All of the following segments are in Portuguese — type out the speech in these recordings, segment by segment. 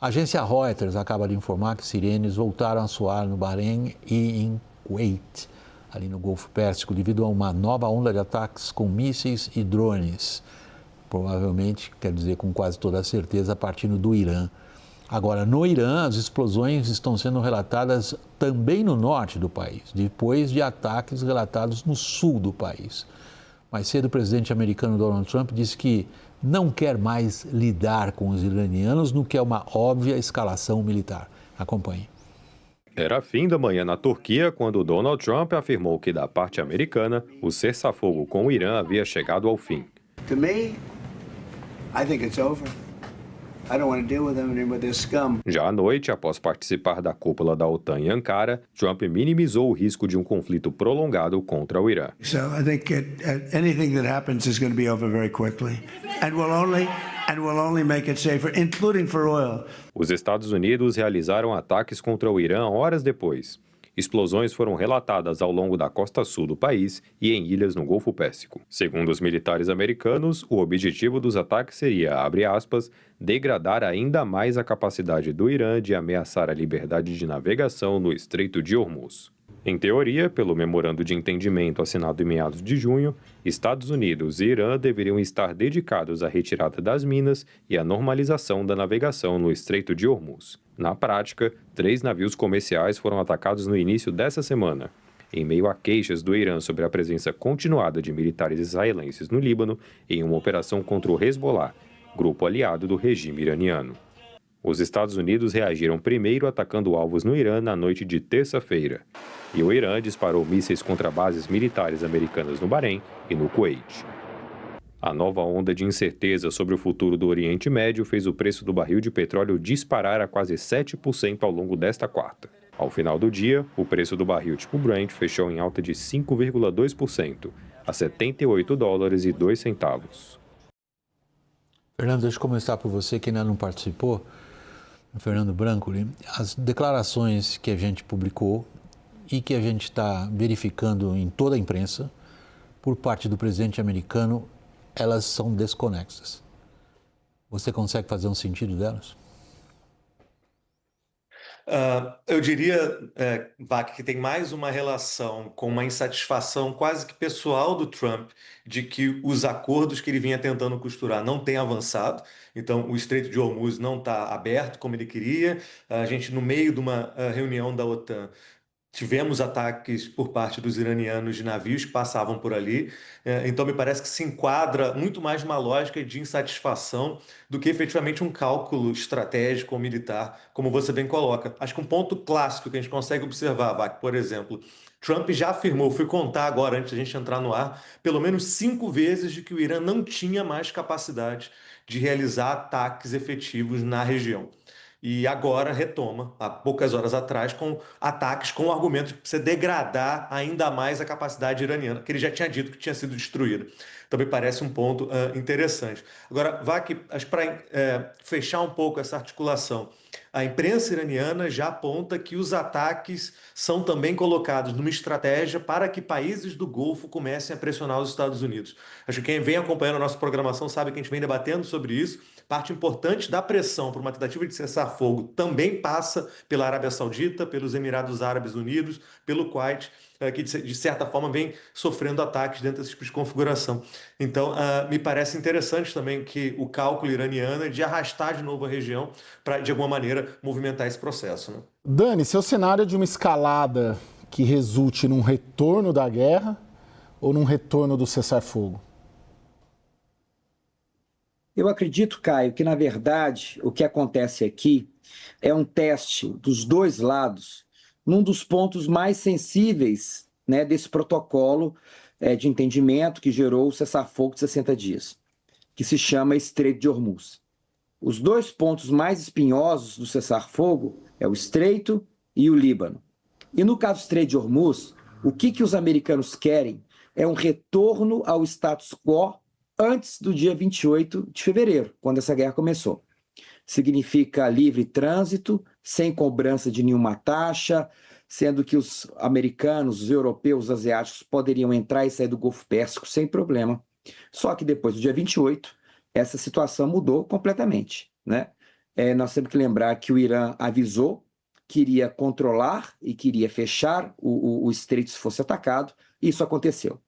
A agência Reuters acaba de informar que sirenes voltaram a soar no Bahrein e em Kuwait, ali no Golfo Pérsico, devido a uma nova onda de ataques com mísseis e drones. Provavelmente, quer dizer com quase toda certeza, partindo do Irã. Agora, no Irã, as explosões estão sendo relatadas também no norte do país, depois de ataques relatados no sul do país. Mais cedo, o presidente americano Donald Trump disse que não quer mais lidar com os iranianos no que é uma óbvia escalação militar. Acompanhe. Era fim da manhã na Turquia quando Donald Trump afirmou que, da parte americana, o cessar-fogo com o Irã havia chegado ao fim. To me, I think it's over. I don't want to deal with them anymore, they're scum. Já à noite, após participar da cúpula da OTAN em Ankara, Trump minimizou o risco de um conflito prolongado contra o Irã. So I think anything that happens is going to be over very quickly, and will only make it safer, including for oil. Os Estados Unidos realizaram ataques contra o Irã horas depois. Explosões foram relatadas ao longo da costa sul do país e em ilhas no Golfo Pérsico. Segundo os militares americanos, o objetivo dos ataques seria, abre aspas, degradar ainda mais a capacidade do Irã de ameaçar a liberdade de navegação no Estreito de Hormuz. Em teoria, pelo memorando de entendimento assinado em meados de junho, Estados Unidos e Irã deveriam estar dedicados à retirada das minas e à normalização da navegação no Estreito de Hormuz. Na prática, 3 navios comerciais foram atacados no início dessa semana, em meio a queixas do Irã sobre a presença continuada de militares israelenses no Líbano em uma operação contra o Hezbollah, grupo aliado do regime iraniano. Os Estados Unidos reagiram primeiro atacando alvos no Irã na noite de terça-feira, e o Irã disparou mísseis contra bases militares americanas no Bahrein e no Kuwait. A nova onda de incerteza sobre o futuro do Oriente Médio fez o preço do barril de petróleo disparar a quase 7% ao longo desta quarta. Ao final do dia, o preço do barril tipo Brent fechou em alta de 5,2%, a $78,02. Fernando, deixa eu começar por você que ainda não participou. Fernando Brancoli, as declarações que a gente publicou e que a gente está verificando em toda a imprensa por parte do presidente americano, elas são desconexas. Você consegue fazer um sentido delas? Eu diria, Vac, que tem mais uma relação com uma insatisfação quase que pessoal do Trump de que os acordos que ele vinha tentando costurar não têm avançado. Então, o Estreito de Hormuz não está aberto como ele queria. A gente, no meio de uma reunião da OTAN, tivemos ataques por parte dos iranianos de navios que passavam por ali. Então, me parece que se enquadra muito mais numa lógica de insatisfação do que efetivamente um cálculo estratégico ou militar, como você bem coloca. Acho que um ponto clássico que a gente consegue observar, Vac, por exemplo, Trump já afirmou, fui contar agora antes da gente entrar no ar, pelo menos 5 vezes de que o Irã não tinha mais capacidade de realizar ataques efetivos na região. E agora retoma, há poucas horas atrás, com ataques com o argumento de que precisa degradar ainda mais a capacidade iraniana, que ele já tinha dito que tinha sido destruída. Então me parece um ponto interessante. Agora, Vac, acho que para fechar um pouco essa articulação, a imprensa iraniana já aponta que os ataques são também colocados numa estratégia para que países do Golfo comecem a pressionar os Estados Unidos. Acho que quem vem acompanhando a nossa programação sabe que a gente vem debatendo sobre isso. Parte importante da pressão por uma tentativa de cessar-fogo também passa pela Arábia Saudita, pelos Emirados Árabes Unidos, pelo Kuwait, que de certa forma vem sofrendo ataques dentro desse tipo de configuração. Então, me parece interessante também que o cálculo iraniano é de arrastar de novo a região para, de alguma maneira, movimentar esse processo, né? Dani, seu cenário é de uma escalada que resulte num retorno da guerra ou num retorno do cessar-fogo? Eu acredito, Caio, que na verdade o que acontece aqui é um teste dos dois lados num dos pontos mais sensíveis, né, desse protocolo de entendimento que gerou o cessar-fogo de 60 dias, que se chama Estreito de Hormuz. Os 2 pontos mais espinhosos do cessar-fogo é o Estreito e o Líbano. E no caso do Estreito de Hormuz, o que os americanos querem é um retorno ao status quo antes do dia 28 de fevereiro, quando essa guerra começou. Significa livre trânsito, sem cobrança de nenhuma taxa, sendo que os americanos, os europeus, os asiáticos poderiam entrar e sair do Golfo Pérsico sem problema. Só que depois do dia 28, essa situação mudou completamente, né? nós temos que lembrar que o Irã avisou que iria controlar e queria fechar o estreito se fosse atacado. Isso aconteceu.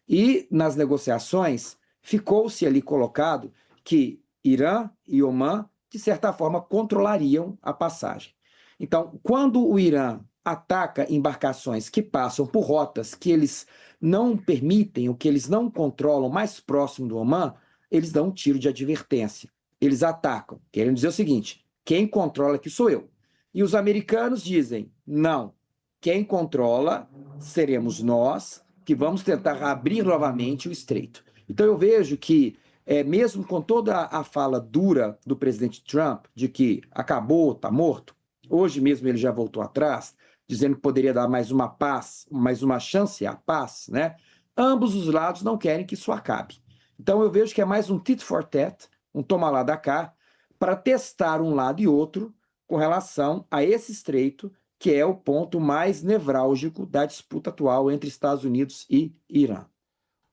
E nas negociações ficou-se ali colocado que Irã e Omã, de certa forma, controlariam a passagem. Então, quando o Irã ataca embarcações que passam por rotas que eles não permitem, ou que eles não controlam mais próximo do Omã, eles dão um tiro de advertência. Eles atacam, querendo dizer o seguinte: quem controla aqui sou eu. E os americanos dizem, não, quem controla seremos nós, que vamos tentar abrir novamente o estreito. Então eu vejo que, mesmo com toda a fala dura do presidente Trump, de que acabou, está morto, hoje mesmo ele já voltou atrás, dizendo que poderia dar mais uma paz, mais uma chance à paz, né? Ambos os lados não querem que isso acabe. Então eu vejo que é mais um tit for tat, um toma lá da cá, para testar um lado e outro com relação a esse estreito, que é o ponto mais nevrálgico da disputa atual entre Estados Unidos e Irã.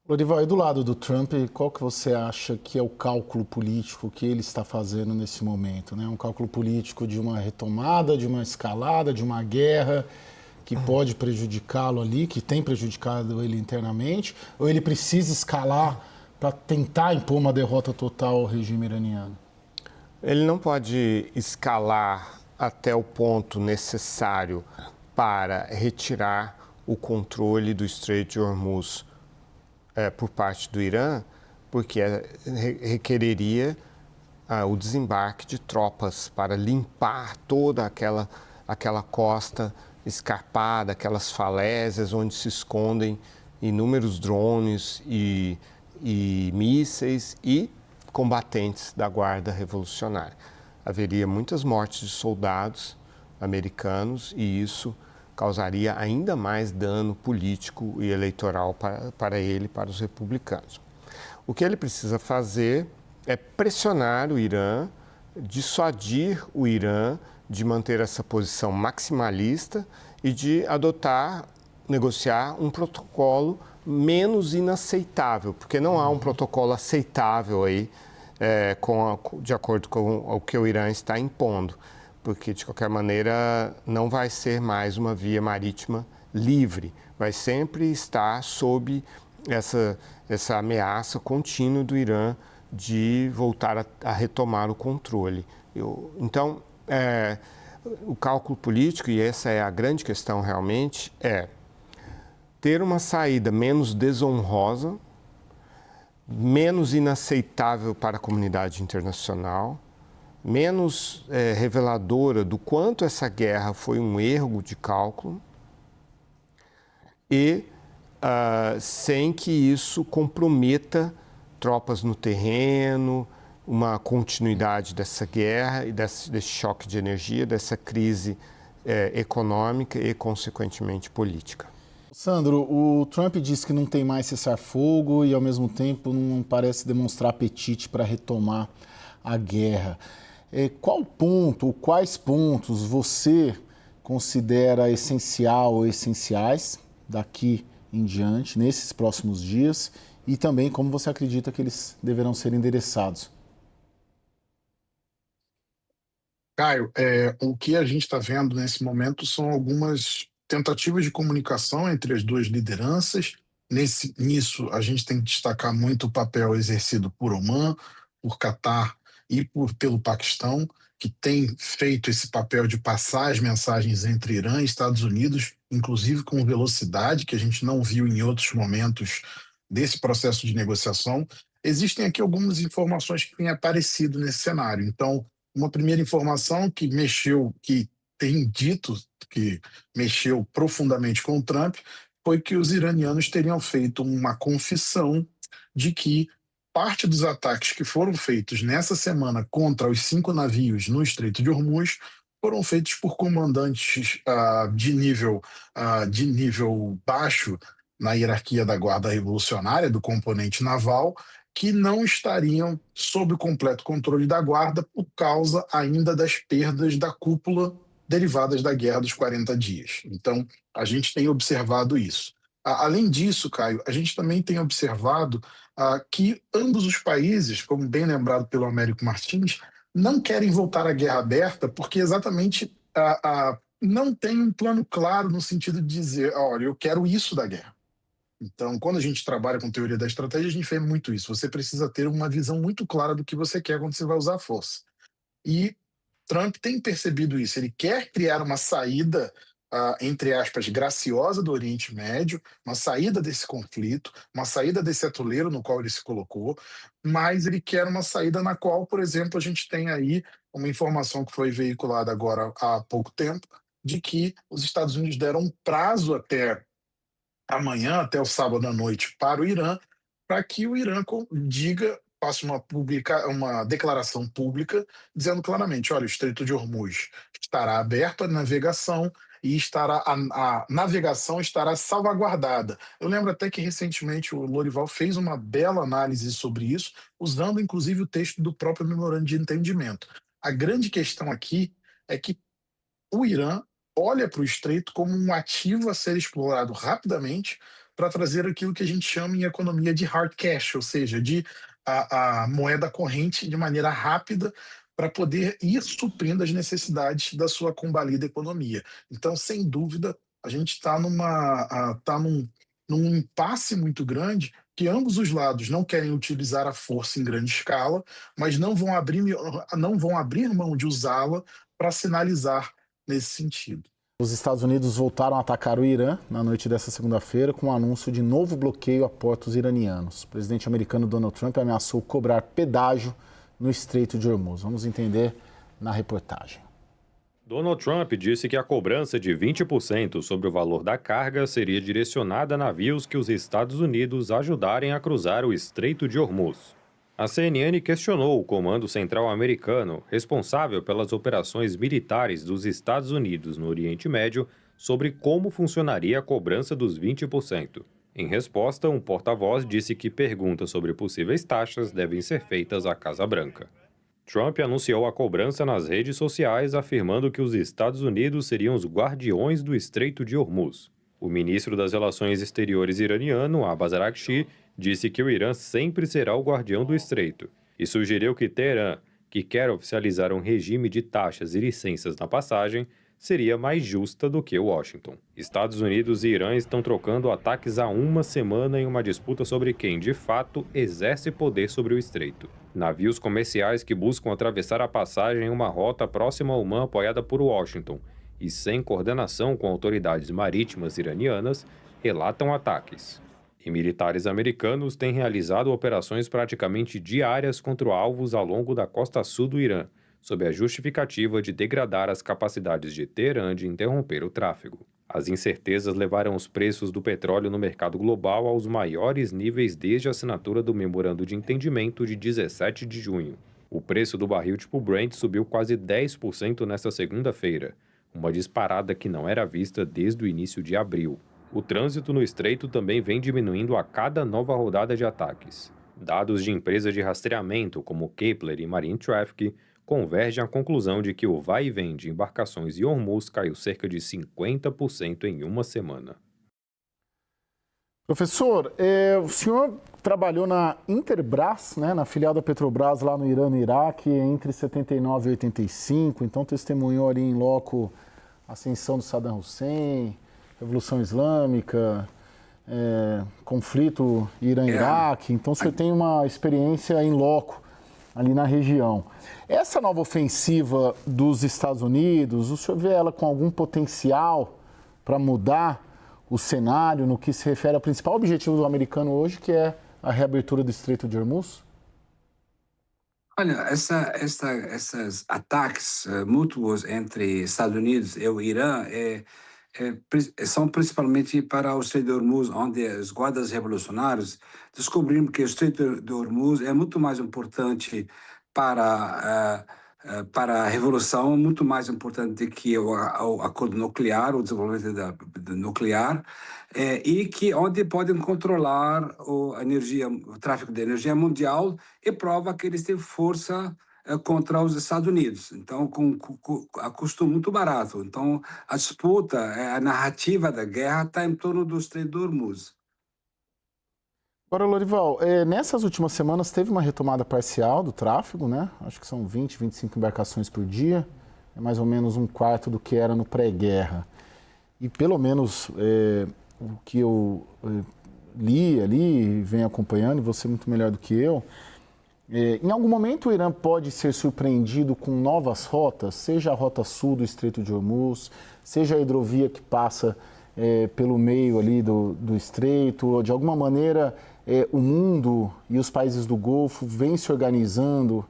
Lorival, e do lado do Trump, qual que você acha que é o cálculo político que ele está fazendo nesse momento, né? Um cálculo político de uma retomada, de uma escalada, de uma guerra que pode prejudicá-lo ali, que tem prejudicado ele internamente, ou ele precisa escalar para tentar impor uma derrota total ao regime iraniano? Ele não pode escalar até o ponto necessário para retirar o controle do Estreito de Hormuz por parte do Irã, porque requereria o desembarque de tropas para limpar toda aquela costa escarpada, aquelas falésias onde se escondem inúmeros drones e mísseis e combatentes da Guarda Revolucionária. Haveria muitas mortes de soldados americanos e isso causaria ainda mais dano político e eleitoral para ele, para os republicanos. O que ele precisa fazer é pressionar o Irã, dissuadir o Irã de manter essa posição maximalista e de negociar um protocolo menos inaceitável, porque não há um protocolo aceitável aí, de acordo com o que o Irã está impondo, porque, de qualquer maneira, não vai ser mais uma via marítima livre, vai sempre estar sob essa ameaça contínua do Irã de voltar a retomar o controle. Então, o cálculo político, e essa é a grande questão realmente, é ter uma saída menos desonrosa, menos inaceitável para a comunidade internacional, menos reveladora do quanto essa guerra foi um erro de cálculo e sem que isso comprometa tropas no terreno, uma continuidade dessa guerra e desse choque de energia, dessa crise econômica e, consequentemente, política. Sandro, o Trump diz que não tem mais cessar-fogo e, ao mesmo tempo, não parece demonstrar apetite para retomar a guerra. Qual ponto ou quais pontos você considera essencial ou essenciais daqui em diante, nesses próximos dias, e também como você acredita que eles deverão ser endereçados? Caio, o que a gente está vendo nesse momento são algumas tentativas de comunicação entre as duas lideranças. Nisso, a gente tem que destacar muito o papel exercido por Omã, por Catar e pelo Paquistão, que tem feito esse papel de passar as mensagens entre Irã e Estados Unidos, inclusive com velocidade, que a gente não viu em outros momentos desse processo de negociação. Existem aqui algumas informações que têm aparecido nesse cenário. Então, uma primeira informação que tem dito que mexeu profundamente com o Trump foi que os iranianos teriam feito uma confissão de que parte dos ataques que foram feitos nessa semana contra os 5 navios no Estreito de Hormuz foram feitos por comandantes de nível baixo na hierarquia da Guarda Revolucionária, do componente naval, que não estariam sob o completo controle da Guarda por causa ainda das perdas da cúpula derivadas da Guerra dos 40 Dias. Então, a gente tem observado isso. Além disso, Caio, a gente também tem observado que ambos os países, como bem lembrado pelo Américo Martins, não querem voltar à guerra aberta porque exatamente não tem um plano claro no sentido de dizer, olha, eu quero isso da guerra. Então, quando a gente trabalha com teoria da estratégia, a gente vê muito isso. Você precisa ter uma visão muito clara do que você quer quando você vai usar a força. E Trump tem percebido isso. Ele quer criar uma saída, entre aspas, graciosa do Oriente Médio, uma saída desse conflito, uma saída desse atoleiro no qual ele se colocou, mas ele quer uma saída na qual, por exemplo, a gente tem aí uma informação que foi veiculada agora há pouco tempo, de que os Estados Unidos deram um prazo até amanhã, até o sábado à noite, para o Irã, para que o Irã faça uma declaração pública dizendo claramente, olha, o Estreito de Hormuz estará aberto à navegação e a navegação estará salvaguardada. Eu lembro até que recentemente o Lorival fez uma bela análise sobre isso, usando inclusive o texto do próprio memorando de entendimento. A grande questão aqui é que o Irã olha para o Estreito como um ativo a ser explorado rapidamente para trazer aquilo que a gente chama em economia de hard cash, ou seja, de a moeda corrente de maneira rápida para poder ir suprindo as necessidades da sua combalida economia. Então, sem dúvida, a gente está num impasse muito grande que ambos os lados não querem utilizar a força em grande escala, mas não vão abrir mão de usá-la para sinalizar nesse sentido. Os Estados Unidos voltaram a atacar o Irã na noite desta segunda-feira com o anúncio de novo bloqueio a portos iranianos. O presidente americano Donald Trump ameaçou cobrar pedágio no Estreito de Hormuz. Vamos entender na reportagem. Donald Trump disse que a cobrança de 20% sobre o valor da carga seria direcionada a navios que os Estados Unidos ajudarem a cruzar o Estreito de Hormuz. A CNN questionou o Comando Central Americano, responsável pelas operações militares dos Estados Unidos no Oriente Médio, sobre como funcionaria a cobrança dos 20%. Em resposta, um porta-voz disse que perguntas sobre possíveis taxas devem ser feitas à Casa Branca. Trump anunciou a cobrança nas redes sociais, afirmando que os Estados Unidos seriam os guardiões do Estreito de Hormuz. O ministro das Relações Exteriores iraniano, Abbas Araghchi, disse que o Irã sempre será o guardião do Estreito e sugeriu que Teherã, que quer oficializar um regime de taxas e licenças na passagem, seria mais justa do que Washington. Estados Unidos e Irã estão trocando ataques há uma semana em uma disputa sobre quem, de fato, exerce poder sobre o Estreito. Navios comerciais que buscam atravessar a passagem em uma rota próxima a Omã apoiada por Washington e sem coordenação com autoridades marítimas iranianas, relatam ataques. E militares americanos têm realizado operações praticamente diárias contra alvos ao longo da costa sul do Irã, sob a justificativa de degradar as capacidades de Teherã de interromper o tráfego. As incertezas levaram os preços do petróleo no mercado global aos maiores níveis desde a assinatura do Memorando de Entendimento de 17 de junho. O preço do barril tipo Brent subiu quase 10% nesta segunda-feira, uma disparada que não era vista desde o início de abril. O trânsito no Estreito também vem diminuindo a cada nova rodada de ataques. Dados de empresas de rastreamento como Kepler e Marine Traffic convergem à conclusão de que o vai e vem de embarcações em Hormuz caiu cerca de 50% em uma semana. Professor, o senhor trabalhou na Interbras, né, na filial da Petrobras lá no Irã e no Iraque, entre 79 e 85, então testemunhou ali em loco a ascensão do Saddam Hussein, Revolução Islâmica, conflito Irã-Iraque, então o senhor tem uma experiência em loco ali na região. Essa nova ofensiva dos Estados Unidos, o senhor vê ela com algum potencial para mudar o cenário no que se refere ao principal objetivo do americano hoje, que é a reabertura do Estreito de Hormuz? Olha, esses ataques mútuos entre Estados Unidos e o Irã são principalmente para o Estreito de Hormuz, onde os guardas revolucionários descobriram que o Estreito de Hormuz é muito mais importante para a revolução, muito mais importante do que o acordo nuclear, o desenvolvimento nuclear, e que onde podem controlar o tráfico de energia mundial, e prova que eles têm força contra os Estados Unidos, então a custo muito barato. Então a disputa, a narrativa da guerra está em torno do Estreito de Hormuz. Agora, Lorival, nessas últimas semanas teve uma retomada parcial do tráfego, né? Acho que são 20, 25 embarcações por dia, é mais ou menos um quarto do que era no pré-guerra. E pelo menos o que eu li ali, venho acompanhando, e você muito melhor do que eu, em algum momento o Irã pode ser surpreendido com novas rotas, seja a rota sul do Estreito de Hormuz, seja a hidrovia que passa pelo meio ali do Estreito, ou de alguma maneira o mundo e os países do Golfo vêm se organizando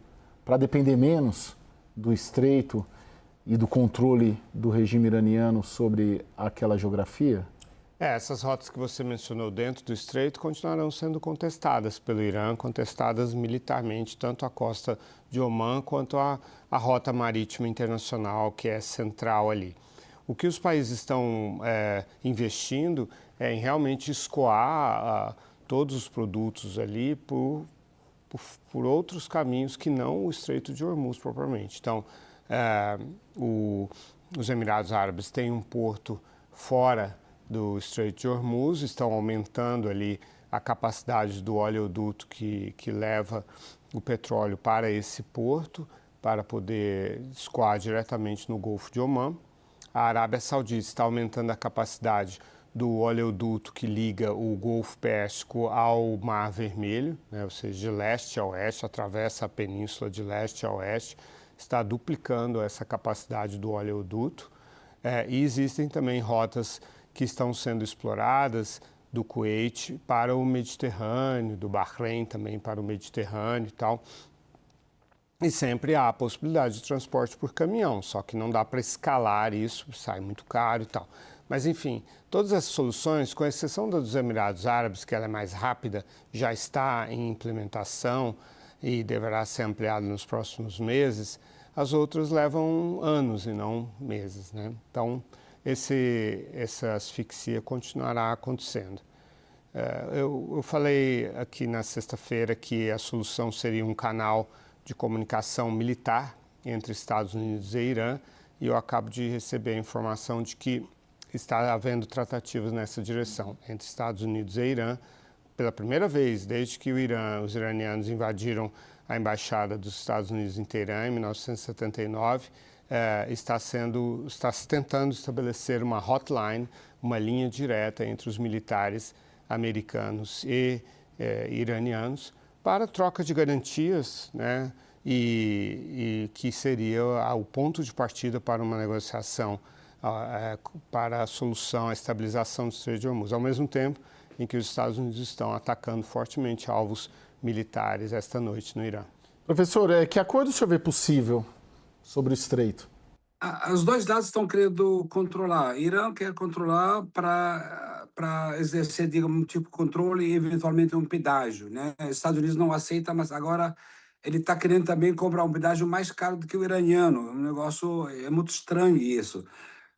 para depender menos do Estreito e do controle do regime iraniano sobre aquela geografia? Essas rotas que você mencionou dentro do Estreito continuarão sendo contestadas pelo Irã, contestadas militarmente, tanto a costa de Omã quanto a rota marítima internacional, que é central ali. O que os países estão investindo é em realmente escoar todos os produtos ali por outros caminhos que não o Estreito de Hormuz propriamente. Então, os Emirados Árabes têm um porto fora do Estreito de Hormuz, estão aumentando ali a capacidade do oleoduto que leva o petróleo para esse porto, para poder escoar diretamente no Golfo de Omã. A Arábia Saudita está aumentando a capacidade do oleoduto que liga o Golfo Pérsico ao Mar Vermelho, né? Ou seja, de leste a oeste, atravessa a península de leste a oeste, está duplicando essa capacidade do oleoduto. E existem também rotas que estão sendo exploradas do Kuwait para o Mediterrâneo, do Bahrein também para o Mediterrâneo e tal. E sempre há a possibilidade de transporte por caminhão, só que não dá para escalar isso, sai muito caro e tal. Mas, enfim, todas essas soluções, com exceção da dos Emirados Árabes, que ela é mais rápida, já está em implementação e deverá ser ampliada nos próximos meses, as outras levam anos e não meses, né? Então, essa asfixia continuará acontecendo. Eu falei aqui na sexta-feira que a solução seria um canal de comunicação militar entre Estados Unidos e Irã, e eu acabo de receber a informação de que está havendo tratativas nessa direção entre Estados Unidos e Irã. Pela primeira vez desde que os iranianos invadiram a embaixada dos Estados Unidos em Teherã em 1979, está se tentando estabelecer uma hotline, uma linha direta entre os militares americanos e iranianos para troca de garantias, né, e que seria o ponto de partida para uma negociação para a solução, a estabilização do Estreito de Hormuz, ao mesmo tempo em que os Estados Unidos estão atacando fortemente alvos militares esta noite no Irã. Professor, que acordo o senhor vê possível sobre o Estreito? Os dois lados estão querendo controlar. Irã quer controlar para exercer, digamos, um tipo de controle e eventualmente um pedágio, né? Os Estados Unidos não aceita, mas agora ele está querendo também cobrar um pedágio mais caro do que o iraniano. Um negócio, é muito estranho isso.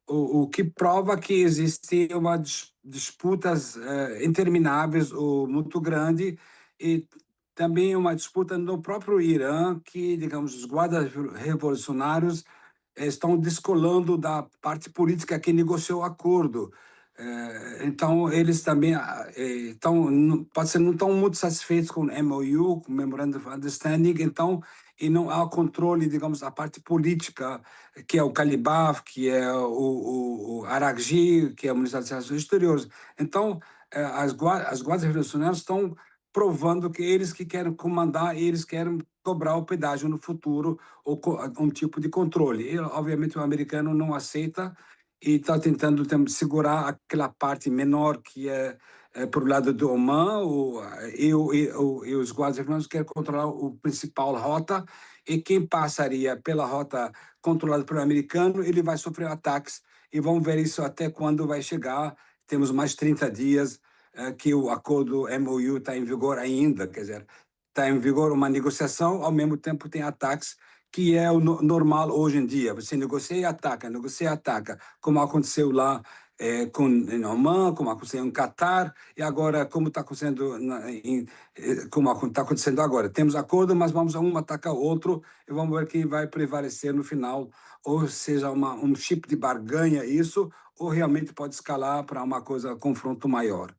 O que prova que existe uma disputas intermináveis ou muito grande, e também uma disputa no próprio Irã, que, digamos, os guardas revolucionários estão descolando da parte política que negociou o acordo. Então, eles também pode ser, não estão muito satisfeitos com o MOU, com o Memorandum of Understanding, então, e não há controle, digamos, da parte política, que é o Calibaf, que é o Araghchi, que é o Ministério das Relações Exteriores. Então, as guardas revolucionárias estão provando que eles que querem comandar, eles querem cobrar o pedágio no futuro, ou um tipo de controle. E, obviamente, o americano não aceita e está tentando segurar aquela parte menor que é por lado do Omã, e os guardas revolucionários querem controlar o principal rota, e quem passaria pela rota controlada pelo americano, ele vai sofrer ataques, e vamos ver isso até quando vai chegar. Temos mais 30 dias que o acordo MOU está em vigor ainda, quer dizer, está em vigor uma negociação, ao mesmo tempo tem ataques, que é o normal hoje em dia. Você negocia e ataca, como aconteceu lá em Oman, como aconteceu em Catar, e agora como está acontecendo agora. Temos acordo, mas vamos um atacar o outro, e vamos ver quem vai prevalecer no final, ou seja, um chip de barganha isso, ou realmente pode escalar para uma coisa, confronto maior.